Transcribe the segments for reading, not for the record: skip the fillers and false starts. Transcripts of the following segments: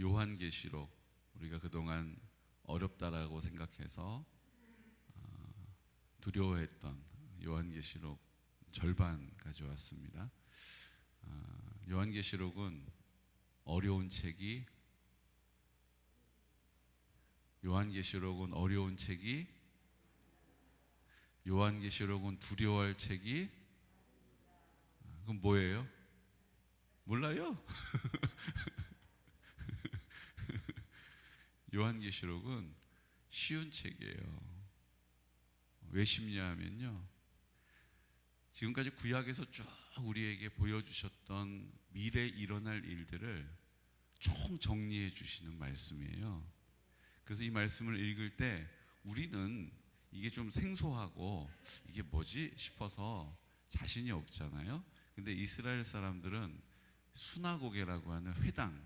요한계시록, 우리가 그동안 어렵다라고 생각해서 두려워했던 요한계시록 절반 가져왔습니다. 요한계시록은 어려운 책이 요한계시록은 두려워할 책이 그럼 뭐예요? 몰라요? 요한계시록은 쉬운 책이에요. 왜 쉽냐 하면요, 지금까지 구약에서 쭉 우리에게 보여주셨던 미래에 일어날 일들을 총 정리해 주시는 말씀이에요. 그래서 이 말씀을 읽을 때 우리는 이게 좀 생소하고 이게 뭐지 싶어서 자신이 없잖아요. 근데 이스라엘 사람들은 수나고게라고 하는 회당,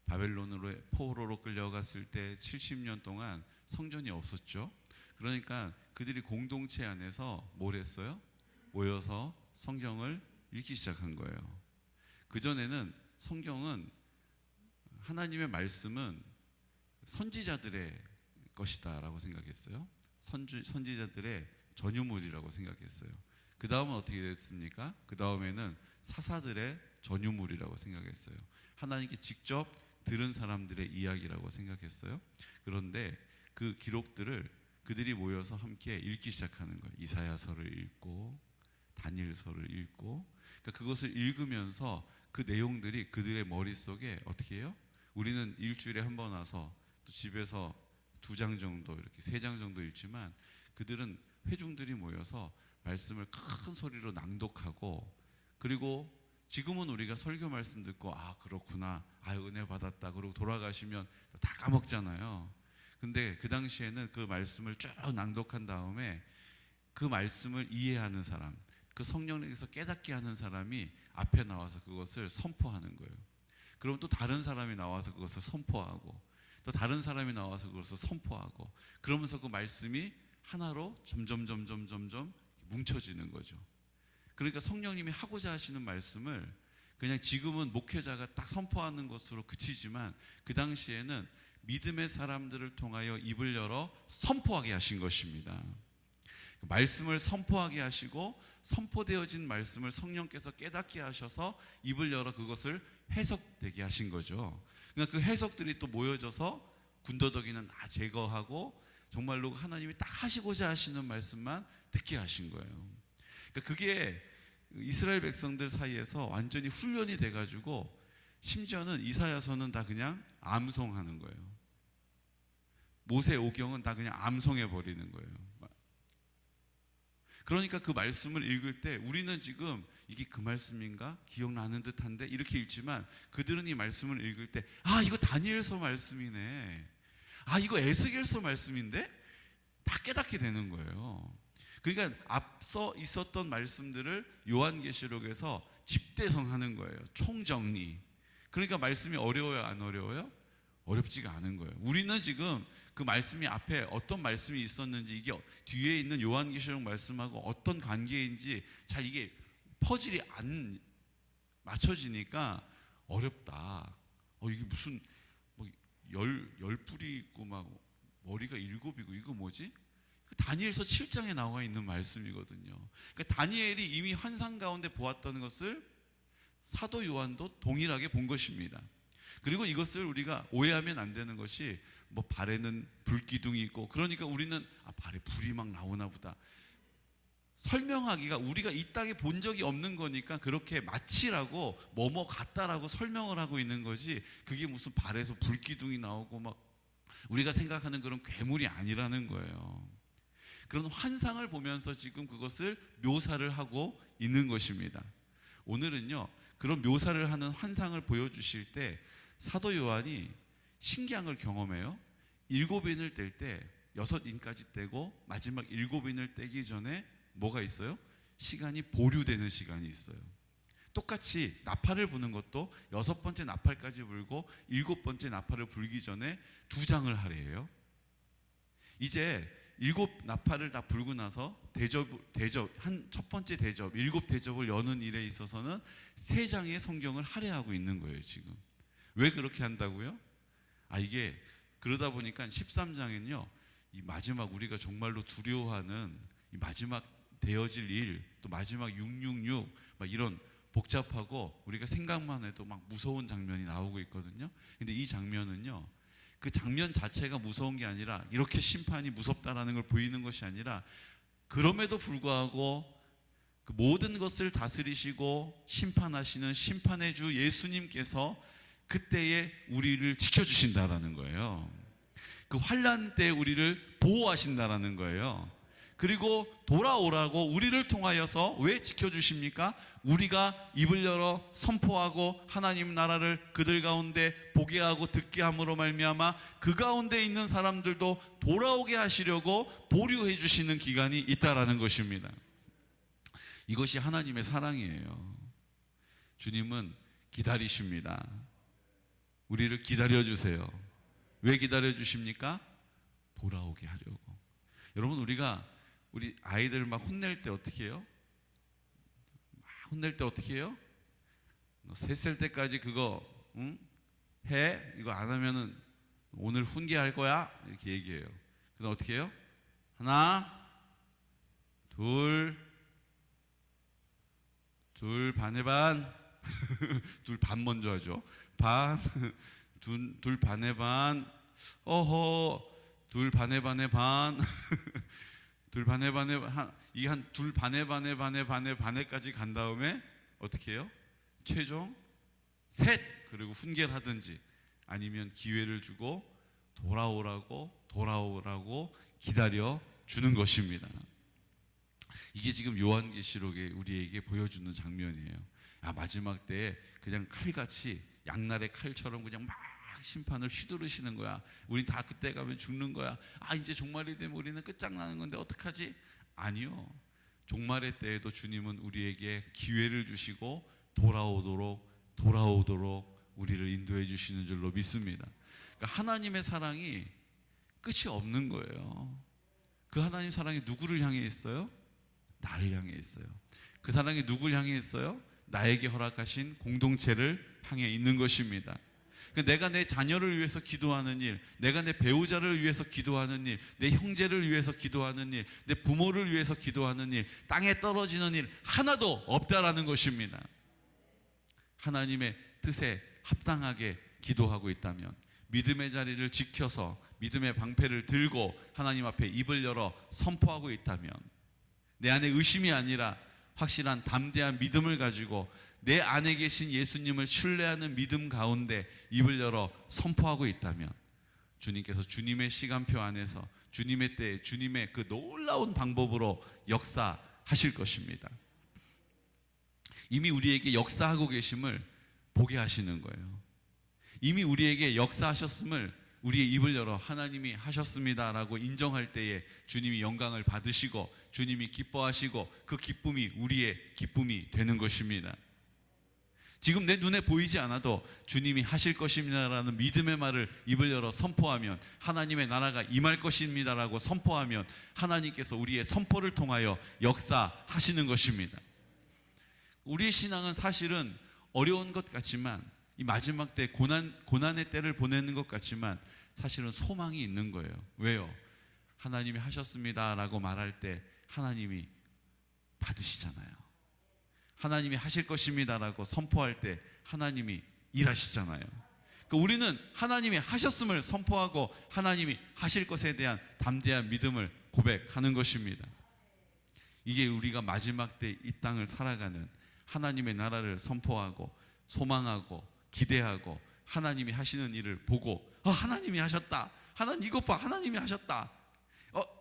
바벨론으로 포로로 끌려갔을 때 70년 동안 성전이 없었죠. 그러니까 그들이 공동체 안에서 뭘 했어요? 모여서 성경을 읽기 시작한 거예요. 그전에는 성경은, 하나님의 말씀은 선지자들의 것이다 라고 생각했어요. 선지자들의 전유물이라고 생각했어요. 그 다음은 어떻게 됐습니까? 그 다음에는 사사들의 전유물이라고 생각했어요. 하나님께 직접 들은 사람들의 이야기라고 생각했어요. 그런데 그 기록들을 그들이 모여서 함께 읽기 시작하는 거예요. 이사야서를 읽고 다니엘서를 읽고, 그러니까 그것을 읽으면서 그 내용들이 그들의 머릿속에 어떻게 해요? 우리는 일주일에 한 번 와서 또 집에서 2장 정도, 이렇게 3장 정도 읽지만 그들은 회중들이 모여서 말씀을 큰 소리로 낭독하고, 그리고 지금은 우리가 설교 말씀 듣고 아 그렇구나, 아 은혜 받았다 그러고 돌아가시면 다 까먹잖아요. 근데 그 당시에는 그 말씀을 쭉 낭독한 다음에 그 말씀을 이해하는 사람, 그 성령에서 깨닫게 하는 사람이 앞에 나와서 그것을 선포하는 거예요. 그럼 또 다른 사람이 나와서 그것을 선포하고, 또 다른 사람이 나와서 그것을 선포하고, 그러면서 그 말씀이 하나로 점점 뭉쳐지는 거죠. 그러니까 성령님이 하고자 하시는 말씀을 그냥 지금은 목회자가 딱 선포하는 것으로 그치지만 그 당시에는 믿음의 사람들을 통하여 입을 열어 선포하게 하신 것입니다. 말씀을 선포하게 하시고, 선포되어진 말씀을 성령께서 깨닫게 하셔서 입을 열어 그것을 해석되게 하신 거죠. 그러니까 그 해석들이 또 모여져서 군더더기는 다 제거하고 정말로 하나님이 딱 하시고자 하시는 말씀만 듣게 하신 거예요. 그러니까 그게 이스라엘 백성들 사이에서 완전히 훈련이 돼가지고 심지어는 이사야서는 다 그냥 암송하는 거예요. 모세오경은 다 그냥 암송해 버리는 거예요. 그러니까 그 말씀을 읽을 때 우리는 지금 이게 그 말씀인가? 기억나는 듯한데 이렇게 읽지만 그들은 이 말씀을 읽을 때 아 이거 다니엘서 말씀이네, 아 이거 에스겔서 말씀인데, 다 깨닫게 되는 거예요. 그러니까 앞서 있었던 말씀들을 요한계시록에서 집대성하는 거예요. 총정리. 그러니까 말씀이 어려워요, 안 어려워요? 어렵지가 않은 거예요. 우리는 지금 그 말씀이 앞에 어떤 말씀이 있었는지, 이게 뒤에 있는 요한계시록 말씀하고 어떤 관계인지 잘 이게 퍼즐이 안 맞춰지니까 어렵다. 이게 무슨 뭐 열 뿔이 있고 막 머리가 7이고 이거 뭐지? 다니엘서 7장에 나와 있는 말씀이거든요. 그러니까 다니엘이 이미 환상 가운데 보았던 것을 사도 요한도 동일하게 본 것입니다. 그리고 이것을 우리가 오해하면 안 되는 것이, 뭐 발에는 불기둥이 있고 그러니까 우리는 아 발에 불이 막 나오나 보다, 설명하기가, 우리가 이 땅에 본 적이 없는 거니까 그렇게 마치라고 뭐뭐 같다라고 설명을 하고 있는 거지, 그게 무슨 발에서 불기둥이 나오고 막 우리가 생각하는 그런 괴물이 아니라는 거예요. 그런 환상을 보면서 지금 그것을 묘사를 하고 있는 것입니다. 오늘은요, 그런 묘사를 하는 환상을 보여주실 때 사도 요한이 신기한 걸 경험해요. 7인을 뗄 때 6인까지 떼고 마지막 7인을 떼기 전에 뭐가 있어요? 시간이 보류되는 시간이 있어요. 똑같이 나팔을 부는 것도 6번째 나팔까지 불고 7번째 나팔을 불기 전에 2장을 하래요. 이제 7나팔을 다 불고 나서 첫 번째 대접, 7대접을 여는 일에 있어서는 3장의 성경을 할애하고 있는 거예요, 지금. 왜 그렇게 한다고요? 이게 그러다 보니까 13장엔요, 이 마지막 우리가 정말로 두려워하는 이 마지막 되어질 일, 또 마지막 666 막 이런 복잡하고 우리가 생각만 해도 막 무서운 장면이 나오고 있거든요. 근데 이 장면은요, 그 장면 자체가 무서운 게 아니라 이렇게 심판이 무섭다라는 걸 보이는 것이 아니라, 그럼에도 불구하고 그 모든 것을 다스리시고 심판하시는 심판의 주 예수님께서 그때에 우리를 지켜주신다라는 거예요. 그 환난 때 우리를 보호하신다라는 거예요. 그리고 돌아오라고 우리를 통하여서 왜 지켜주십니까? 우리가 입을 열어 선포하고 하나님 나라를 그들 가운데 보게 하고 듣게 함으로 말미암아 그 가운데 있는 사람들도 돌아오게 하시려고 보류해 주시는 기간이 있다라는 것입니다. 이것이 하나님의 사랑이에요. 주님은 기다리십니다. 우리를 기다려주세요. 왜 기다려주십니까? 돌아오게 하려고. 여러분, 우리 아이들 막 혼낼 때 어떻게 해요? 혼낼 때 어떻게 해요? 너 3살 때까지 그거 해? 이거 안 하면은 오늘 훈계할 거야? 이렇게 얘기해요. 그다음 어떻게 해요? 하나, 둘 반에 반. 둘 반 먼저 하죠. 반, 둘 반에 반. 둘 반에 반에 반. 둘 반에 반에 둘 반에 반에 반에까지 간 다음에 어떻게 해요? 최종 셋, 그리고 훈계를 하든지 아니면 기회를 주고 돌아오라고 기다려 주는 것입니다. 이게 지금 요한계시록에 우리에게 보여주는 장면이에요. 마지막 때에 그냥 칼같이 양날의 칼처럼 그냥 막 심판을 휘두르시는 거야. 우린 다 그때 가면 죽는 거야. 이제 종말이 되면 우리는 끝장나는 건데 어떡하지? 아니요. 종말의 때에도 주님은 우리에게 기회를 주시고 돌아오도록 우리를 인도해 주시는 줄로 믿습니다. 그러니까 하나님의 사랑이 끝이 없는 거예요. 그 하나님 사랑이 누구를 향해 있어요? 나를 향해 있어요. 그 사랑이 누구를 향해 있어요? 나에게 허락하신 공동체를 향해 있는 것입니다. 내가 내 자녀를 위해서 기도하는 일, 내가 내 배우자를 위해서 기도하는 일, 내 형제를 위해서 기도하는 일, 내 부모를 위해서 기도하는 일, 땅에 떨어지는 일 하나도 없다라는 것입니다. 하나님의 뜻에 합당하게 기도하고 있다면, 믿음의 자리를 지켜서 믿음의 방패를 들고 하나님 앞에 입을 열어 선포하고 있다면, 내 안에 의심이 아니라 확실한 담대한 믿음을 가지고 내 안에 계신 예수님을 신뢰하는 믿음 가운데 입을 열어 선포하고 있다면, 주님께서 주님의 시간표 안에서 주님의 때에 주님의 그 놀라운 방법으로 역사하실 것입니다. 이미 우리에게 역사하고 계심을 보게 하시는 거예요. 이미 우리에게 역사하셨음을 우리의 입을 열어 하나님이 하셨습니다라고 인정할 때에 주님이 영광을 받으시고 주님이 기뻐하시고 그 기쁨이 우리의 기쁨이 되는 것입니다. 지금 내 눈에 보이지 않아도 주님이 하실 것입니다라는 믿음의 말을 입을 열어 선포하면, 하나님의 나라가 임할 것입니다라고 선포하면 하나님께서 우리의 선포를 통하여 역사하시는 것입니다. 우리의 신앙은 사실은 어려운 것 같지만, 이 마지막 때 고난의 때를 보내는 것 같지만 사실은 소망이 있는 거예요. 왜요? 하나님이 하셨습니다라고 말할 때 하나님이 받으시잖아요. 하나님이 하실 것입니다라고 선포할 때 하나님이 일하시잖아요. 그러니까 우리는 하나님이 하셨음을 선포하고 하나님이 하실 것에 대한 담대한 믿음을 고백하는 것입니다. 이게 우리가 마지막 때 이 땅을 살아가는, 하나님의 나라를 선포하고 소망하고 기대하고 하나님이 하시는 일을 보고, 하나님이 하셨다. 하나님 이것 봐, 하나님이 하셨다.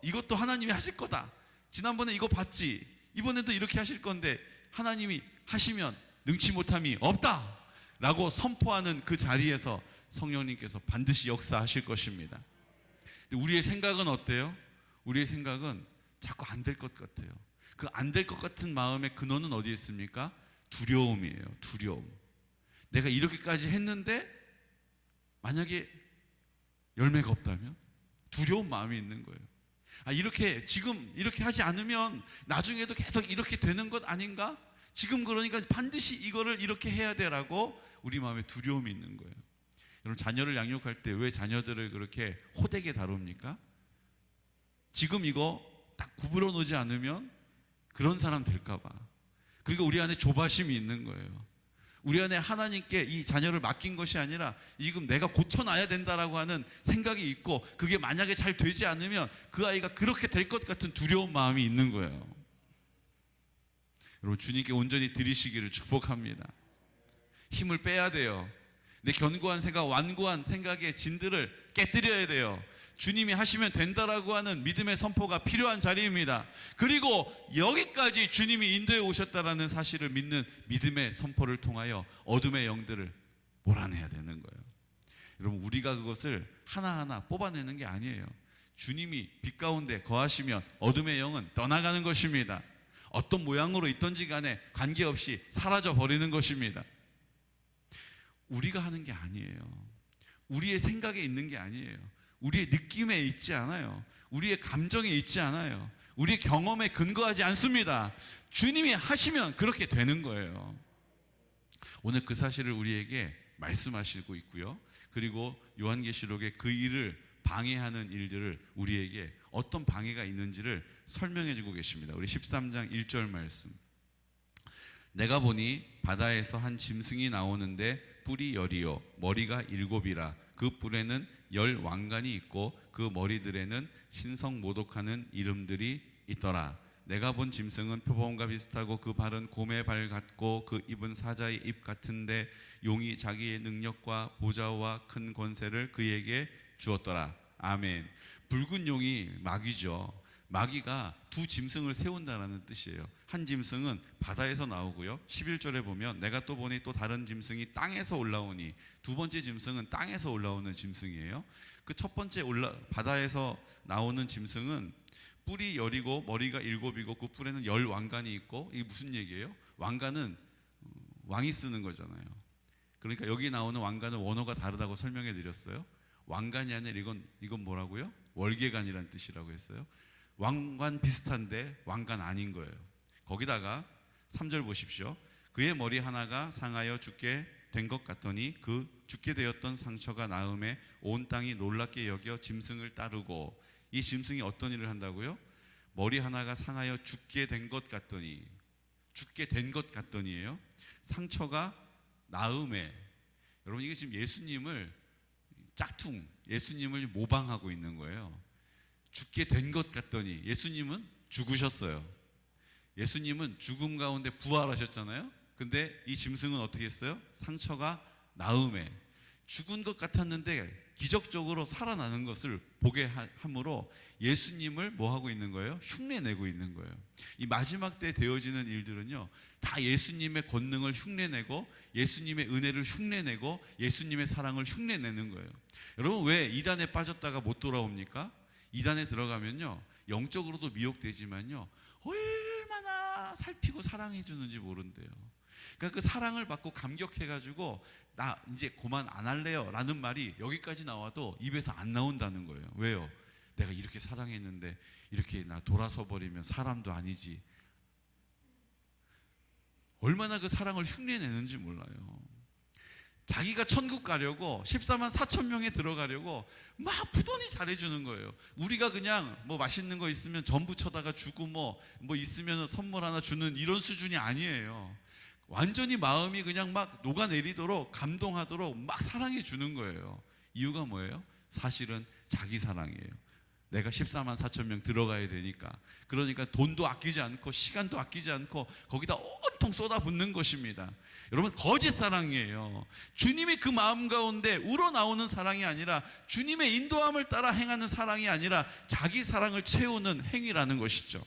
이것도 하나님이 하실 거다. 지난번에 이거 봤지? 이번에도 이렇게 하실 건데 하나님이 하시면 능치 못함이 없다 라고 선포하는 그 자리에서 성령님께서 반드시 역사하실 것입니다. 근데 우리의 생각은 어때요? 우리의 생각은 자꾸 안 될 것 같아요. 그 안 될 것 같은 마음의 근원은 어디에 있습니까? 두려움이에요. 두려움. 내가 이렇게까지 했는데 만약에 열매가 없다면? 두려운 마음이 있는 거예요. 지금 이렇게 하지 않으면 나중에도 계속 이렇게 되는 것 아닌가? 지금 그러니까 반드시 이거를 이렇게 해야 되라고 우리 마음에 두려움이 있는 거예요. 여러분, 자녀를 양육할 때 왜 자녀들을 그렇게 호되게 다룹니까? 지금 이거 딱 구부러 놓지 않으면 그런 사람 될까 봐. 그러니까 우리 안에 조바심이 있는 거예요. 우리 안에 하나님께 이 자녀를 맡긴 것이 아니라 지금 내가 고쳐놔야 된다라고 하는 생각이 있고, 그게 만약에 잘 되지 않으면 그 아이가 그렇게 될 것 같은 두려운 마음이 있는 거예요. 여러분, 주님께 온전히 드리시기를 축복합니다. 힘을 빼야 돼요. 내 견고한 생각, 완고한 생각의 진들을 깨뜨려야 돼요. 주님이 하시면 된다라고 하는 믿음의 선포가 필요한 자리입니다. 그리고 여기까지 주님이 인도해 오셨다라는 사실을 믿는 믿음의 선포를 통하여 어둠의 영들을 몰아내야 되는 거예요. 여러분, 우리가 그것을 하나하나 뽑아내는 게 아니에요. 주님이 빛 가운데 거하시면 어둠의 영은 떠나가는 것입니다. 어떤 모양으로 있든지 간에 관계없이 사라져 버리는 것입니다. 우리가 하는 게 아니에요. 우리의 생각에 있는 게 아니에요. 우리의 느낌에 있지 않아요. 우리의 감정에 있지 않아요. 우리의 경험에 근거하지 않습니다. 주님이 하시면 그렇게 되는 거예요. 오늘 그 사실을 우리에게 말씀하시고 있고요. 그리고 요한계시록에 그 일을 방해하는 일들을 우리에게 어떤 방해가 있는지를 설명해 주고 계십니다. 우리 13장 1절 말씀. 내가 보니 바다에서 한 짐승이 나오는데 뿔이 10이요 머리가 7이라. 그 뿔에는 10 왕관이 있고 그 머리들에는 신성 모독하는 이름들이 있더라. 내가 본 짐승은 표범과 비슷하고 그 발은 곰의 발 같고 그 입은 사자의 입 같은데 용이 자기의 능력과 보좌와 큰 권세를 그에게 주었더라. 아멘. 붉은 용이 마귀죠. 마귀가 두 짐승을 세운다는 뜻이에요. 한 짐승은 바다에서 나오고요. 11절에 보면 내가 또 보니 또 다른 짐승이 땅에서 올라오니, 두 번째 짐승은 땅에서 올라오는 짐승이에요. 그 첫 번째 바다에서 나오는 짐승은 뿔이 10이고 머리가 7이고 그 뿔에는 10 왕관이 있고, 이게 무슨 얘기예요? 왕관은 왕이 쓰는 거잖아요. 그러니까 여기 나오는 왕관은 원어가 다르다고 설명해 드렸어요. 왕관이 아니라 이건 뭐라고요? 월계관이라는 뜻이라고 했어요. 왕관 비슷한데 왕관 아닌 거예요. 거기다가 3절 보십시오. 그의 머리 하나가 상하여 죽게 된 것 같더니 그 죽게 되었던 상처가 나음에 온 땅이 놀랍게 여겨 짐승을 따르고. 이 짐승이 어떤 일을 한다고요? 머리 하나가 상하여 죽게 된 것 같더니, 죽게 된 것 같더니예요. 상처가 나음에. 여러분, 이게 지금 예수님을 짝퉁, 예수님을 모방하고 있는 거예요. 죽게 된 것 같더니, 예수님은 죽으셨어요. 예수님은 죽음 가운데 부활하셨잖아요. 근데 이 짐승은 어떻게 했어요? 상처가 나음에 죽은 것 같았는데 기적적으로 살아나는 것을 보게 함으로 예수님을 뭐 하고 있는 거예요? 흉내내고 있는 거예요. 이 마지막 때 되어지는 일들은요, 다 예수님의 권능을 흉내내고 예수님의 은혜를 흉내내고 예수님의 사랑을 흉내내는 거예요. 여러분, 왜 이단에 빠졌다가 못 돌아옵니까? 이단에 들어가면요, 영적으로도 미혹되지만요, 얼마나 살피고 사랑해 주는지 모른대요. 그러니까 그 사랑을 받고 감격해가지고 나 이제 그만 안 할래요 라는 말이 여기까지 나와도 입에서 안 나온다는 거예요. 왜요? 내가 이렇게 사랑했는데 이렇게 나 돌아서 버리면 사람도 아니지. 얼마나 그 사랑을 흉내내는지 몰라요. 자기가 천국 가려고 14만 4천 명에 들어가려고 막 부단히 잘해주는 거예요. 우리가 그냥 뭐 맛있는 거 있으면 전부 쳐다가 주고 뭐 있으면 선물 하나 주는 이런 수준이 아니에요. 완전히 마음이 그냥 막 녹아내리도록 감동하도록 막 사랑해 주는 거예요. 이유가 뭐예요? 사실은 자기 사랑이에요. 내가 14만 4천 명 들어가야 되니까. 그러니까 돈도 아끼지 않고 시간도 아끼지 않고 거기다 온통 쏟아붓는 것입니다. 여러분, 거짓 사랑이에요. 주님이 그 마음 가운데 우러나오는 사랑이 아니라, 주님의 인도함을 따라 행하는 사랑이 아니라 자기 사랑을 채우는 행위라는 것이죠.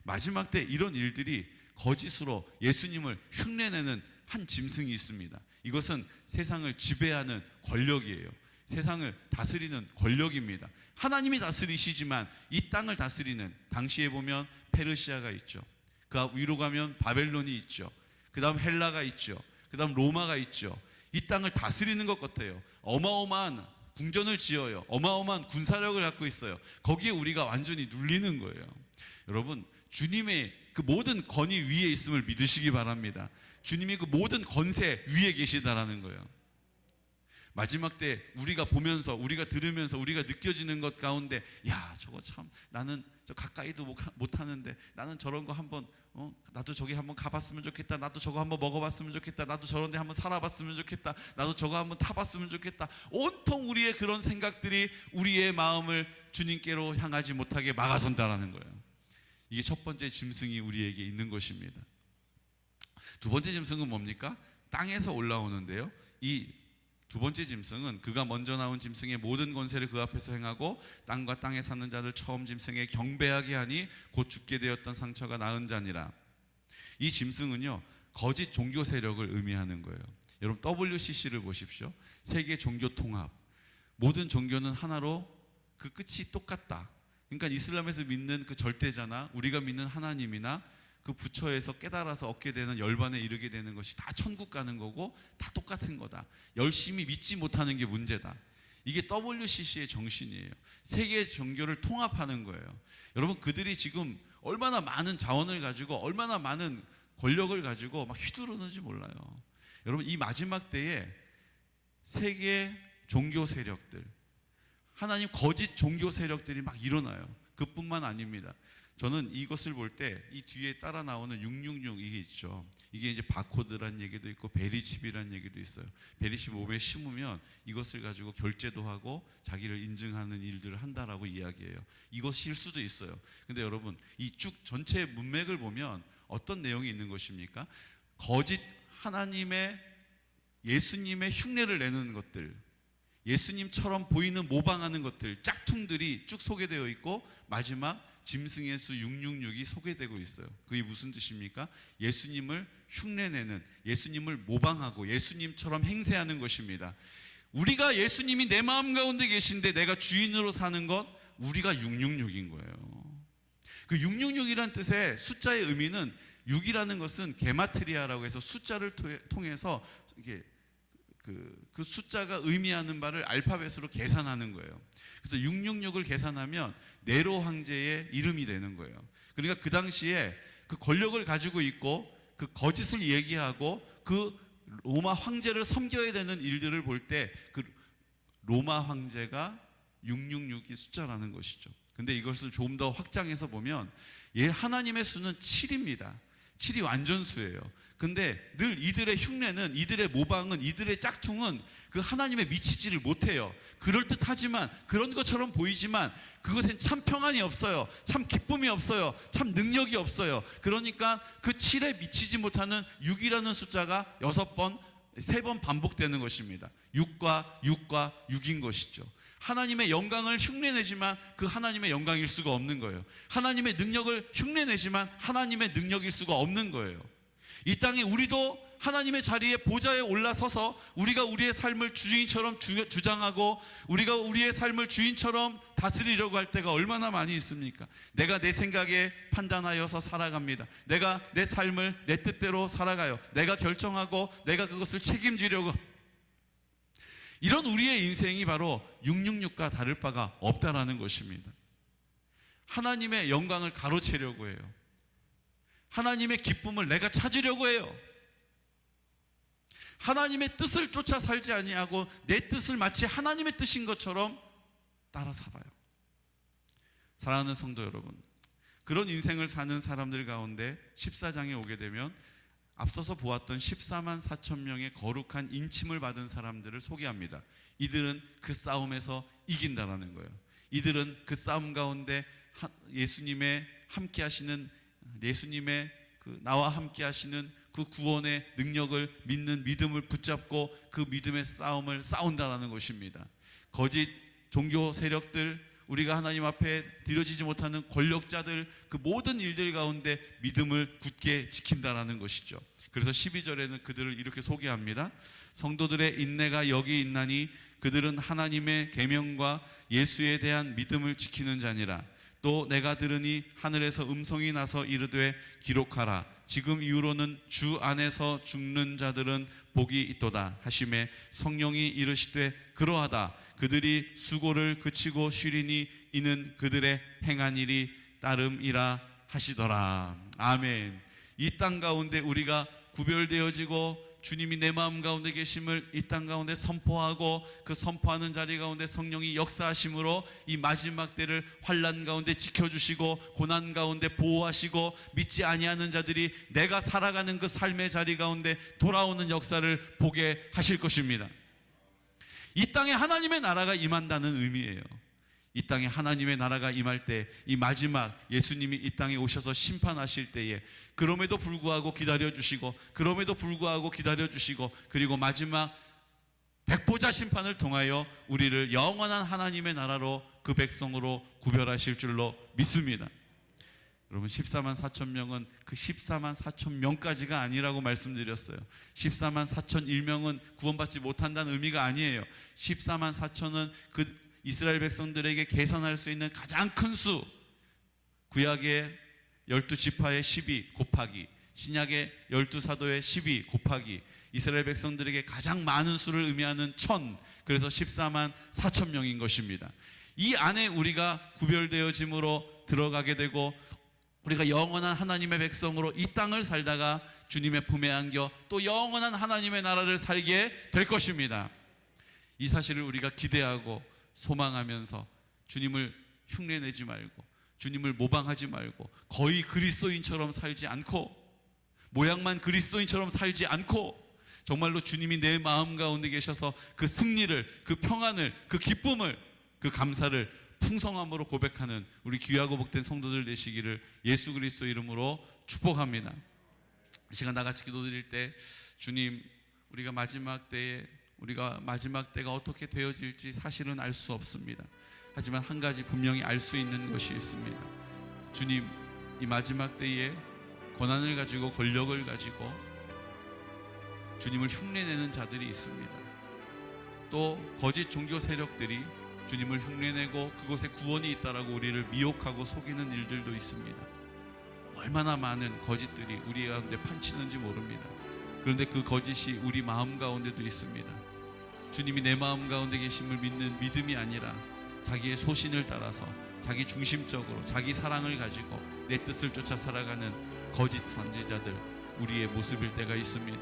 마지막 때 이런 일들이 거짓으로 예수님을 흉내내는 한 짐승이 있습니다. 이것은 세상을 지배하는 권력이에요. 세상을 다스리는 권력입니다. 하나님이 다스리시지만 이 땅을 다스리는, 당시에 보면 페르시아가 있죠. 그 위로 가면 바벨론이 있죠. 그 다음 헬라가 있죠. 그 다음 로마가 있죠. 이 땅을 다스리는 것 같아요. 어마어마한 궁전을 지어요. 어마어마한 군사력을 갖고 있어요. 거기에 우리가 완전히 눌리는 거예요. 여러분, 주님의 그 모든 권위 위에 있음을 믿으시기 바랍니다. 주님이 그 모든 권세 위에 계시다라는 거예요. 마지막 때 우리가 보면서, 우리가 들으면서, 우리가 느껴지는 것 가운데, 야, 저거 참, 나는 저 가까이도 못 하는데 나는 저런 거 한번 나도 저기 한번 가봤으면 좋겠다. 나도 저거 한번 먹어봤으면 좋겠다. 나도 저런 데 한번 살아봤으면 좋겠다. 나도 저거 한번 타봤으면 좋겠다. 온통 우리의 그런 생각들이 우리의 마음을 주님께로 향하지 못하게 막아선다라는 거예요. 이게 첫 번째 짐승이 우리에게 있는 것입니다. 두 번째 짐승은 뭡니까? 땅에서 올라오는데요. 이 두 번째 짐승은 그가 먼저 나온 짐승의 모든 권세를 그 앞에서 행하고 땅과 땅에 사는 자들 처음 짐승에 경배하게 하니 곧 죽게 되었던 상처가 나은 자니라. 이 짐승은요, 거짓 종교 세력을 의미하는 거예요. 여러분 WCC를 보십시오. 세계 종교 통합. 모든 종교는 하나로 그 끝이 똑같다. 그러니까 이슬람에서 믿는 그 절대자나 우리가 믿는 하나님이나 그 부처에서 깨달아서 얻게 되는 열반에 이르게 되는 것이 다 천국 가는 거고 다 똑같은 거다. 열심히 믿지 못하는 게 문제다. 이게 WCC의 정신이에요. 세계 종교를 통합하는 거예요. 여러분 그들이 지금 얼마나 많은 자원을 가지고 얼마나 많은 권력을 가지고 막 휘두르는지 몰라요. 여러분 이 마지막 때에 세계 종교 세력들, 하나님 거짓 종교 세력들이 막 일어나요. 그뿐만 아닙니다. 저는 이것을 볼 때 이 뒤에 따라 나오는 666 이게 있죠. 이게 이제 바코드란 얘기도 있고 베리칩이란 얘기도 있어요. 베리칩 몸에 심으면 이것을 가지고 결제도 하고 자기를 인증하는 일들을 한다라고 이야기해요. 이것일 수도 있어요. 근데 여러분 이 쭉 전체 문맥을 보면 어떤 내용이 있는 것입니까? 거짓 하나님의 예수님의 흉내를 내는 것들, 예수님처럼 보이는 모방하는 것들, 짝퉁들이 쭉 소개되어 있고 마지막 짐승의 수 666이 소개되고 있어요. 그게 무슨 뜻입니까? 예수님을 흉내내는, 예수님을 모방하고 예수님처럼 행세하는 것입니다. 우리가 예수님이 내 마음 가운데 계신데 내가 주인으로 사는 것, 우리가 666인 거예요. 그 666이라는 뜻의 숫자의 의미는 6이라는 것은 게마트리아라고 해서 숫자를 통해서 이게 그 숫자가 의미하는 바를 알파벳으로 계산하는 거예요. 그래서 666을 계산하면 네로 황제의 이름이 되는 거예요. 그러니까 그 당시에 그 권력을 가지고 있고 그 거짓을 얘기하고 그 로마 황제를 섬겨야 되는 일들을 볼 때 그 로마 황제가 666이 숫자라는 것이죠. 근데 이것을 조금 더 확장해서 보면 하나님의 수는 7입니다. 7이 완전수예요. 근데 늘 이들의 흉내는, 이들의 모방은, 이들의 짝퉁은 그 하나님에 미치지를 못해요. 그럴듯하지만, 그런 것처럼 보이지만 그것엔 참 평안이 없어요. 참 기쁨이 없어요. 참 능력이 없어요. 그러니까 그 7에 미치지 못하는 6이라는 숫자가 6번, 3번 반복되는 것입니다. 6과 6과 6인 것이죠. 하나님의 영광을 흉내내지만 그 하나님의 영광일 수가 없는 거예요. 하나님의 능력을 흉내내지만 하나님의 능력일 수가 없는 거예요. 이 땅에 우리도 하나님의 자리에 보좌에 올라서서 우리가 우리의 삶을 주인처럼 주장하고 우리가 우리의 삶을 주인처럼 다스리려고 할 때가 얼마나 많이 있습니까? 내가 내 생각에 판단하여서 살아갑니다. 내가 내 삶을 내 뜻대로 살아가요. 내가 결정하고 내가 그것을 책임지려고. 이런 우리의 인생이 바로 666과 다를 바가 없다라는 것입니다. 하나님의 영광을 가로채려고 해요. 하나님의 기쁨을 내가 찾으려고 해요. 하나님의 뜻을 쫓아 살지 아니하고 내 뜻을 마치 하나님의 뜻인 것처럼 따라 살아요. 사랑하는 성도 여러분, 그런 인생을 사는 사람들 가운데 14장에 오게 되면 앞서서 보았던 14만 4천 명의 거룩한 인침을 받은 사람들을 소개합니다. 이들은 그 싸움에서 이긴다라는 거예요. 이들은 그 싸움 가운데 예수님의 함께 하시는, 예수님의 나와 함께 하시는 그 구원의 능력을 믿는 믿음을 붙잡고 그 믿음의 싸움을 싸운다라는 것입니다. 거짓 종교 세력들, 우리가 하나님 앞에 드려지지 못하는 권력자들, 그 모든 일들 가운데 믿음을 굳게 지킨다라는 것이죠. 그래서 12절에는 그들을 이렇게 소개합니다. 성도들의 인내가 여기 있나니 그들은 하나님의 계명과 예수에 대한 믿음을 지키는 자니라. 또 내가 들으니 하늘에서 음성이 나서 이르되 기록하라. 지금 이후로는 주 안에서 죽는 자들은 복이 있도다 하시매 성령이 이르시되 그러하다. 그들이 수고를 그치고 쉬리니 이는 그들의 행한 일이 따름이라 하시더라. 아멘. 이 땅 가운데 우리가 구별되어지고 주님이 내 마음 가운데 계심을 이 땅 가운데 선포하고 그 선포하는 자리 가운데 성령이 역사하심으로 이 마지막 때를 환난 가운데 지켜주시고 고난 가운데 보호하시고 믿지 아니하는 자들이 내가 살아가는 그 삶의 자리 가운데 돌아오는 역사를 보게 하실 것입니다. 이 땅에 하나님의 나라가 임한다는 의미예요. 이 땅에 하나님의 나라가 임할 때, 이 마지막 예수님이 이 땅에 오셔서 심판하실 때에 그럼에도 불구하고 기다려주시고 그럼에도 불구하고 기다려주시고 그리고 마지막 백보자 심판을 통하여 우리를 영원한 하나님의 나라로 그 백성으로 구별하실 줄로 믿습니다. 여러분 14만 4천 명은 그 14만 4천 명까지가 아니라고 말씀드렸어요. 14만 4천 1명은 구원받지 못한다는 의미가 아니에요. 14만 4천은 그 이스라엘 백성들에게 계산할 수 있는 가장 큰 수, 구약의 12지파의 12 곱하기 신약의 12사도의 12 곱하기 이스라엘 백성들에게 가장 많은 수를 의미하는 1000, 그래서 14만 4천 명인 것입니다. 이 안에 우리가 구별되어짐으로 들어가게 되고 우리가 영원한 하나님의 백성으로 이 땅을 살다가 주님의 품에 안겨 또 영원한 하나님의 나라를 살게 될 것입니다. 이 사실을 우리가 기대하고 소망하면서 주님을 흉내내지 말고 주님을 모방하지 말고 거의 그리스도인처럼 살지 않고 모양만 그리스도인처럼 살지 않고 정말로 주님이 내 마음 가운데 계셔서 그 승리를, 그 평안을, 그 기쁨을, 그 감사를 풍성함으로 고백하는 우리 귀하고 복된 성도들 되시기를 예수 그리스도 이름으로 축복합니다. 이 시간 나같이 기도드릴 때 주님, 우리가 마지막 때가 어떻게 되어질지 사실은 알 수 없습니다. 하지만 한 가지 분명히 알 수 있는 것이 있습니다. 주님, 이 마지막 때에 권한을 가지고 권력을 가지고 주님을 흉내내는 자들이 있습니다. 또 거짓 종교 세력들이 주님을 흉내내고 그곳에 구원이 있다라고 우리를 미혹하고 속이는 일들도 있습니다. 얼마나 많은 거짓들이 우리 가운데 판치는지 모릅니다. 그런데 그 거짓이 우리 마음 가운데도 있습니다. 주님이 내 마음 가운데 계심을 믿는 믿음이 아니라 자기의 소신을 따라서 자기 중심적으로 자기 사랑을 가지고 내 뜻을 쫓아 살아가는 거짓 선지자들, 우리의 모습일 때가 있습니다.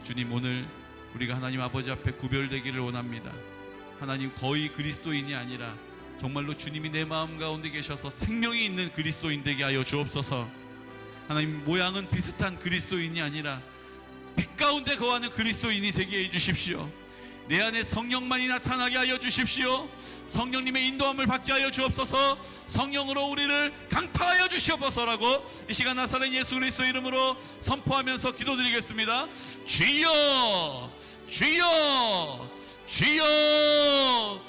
주님, 오늘 우리가 하나님 아버지 앞에 구별되기를 원합니다. 하나님, 거의 그리스도인이 아니라 정말로 주님이 내 마음 가운데 계셔서 생명이 있는 그리스도인 되게 하여 주옵소서. 하나님, 모양은 비슷한 그리스도인이 아니라 빛 가운데 거하는 그리스도인이 되게 해 주십시오. 내 안에 성령만이 나타나게 하여 주십시오. 성령님의 인도함을 받게 하여 주옵소서. 성령으로 우리를 강타하여 주시옵소서라고 이 시간 나사렛 예수 그리스도 이름으로 선포하면서 기도드리겠습니다. 주여, 주여, 주여.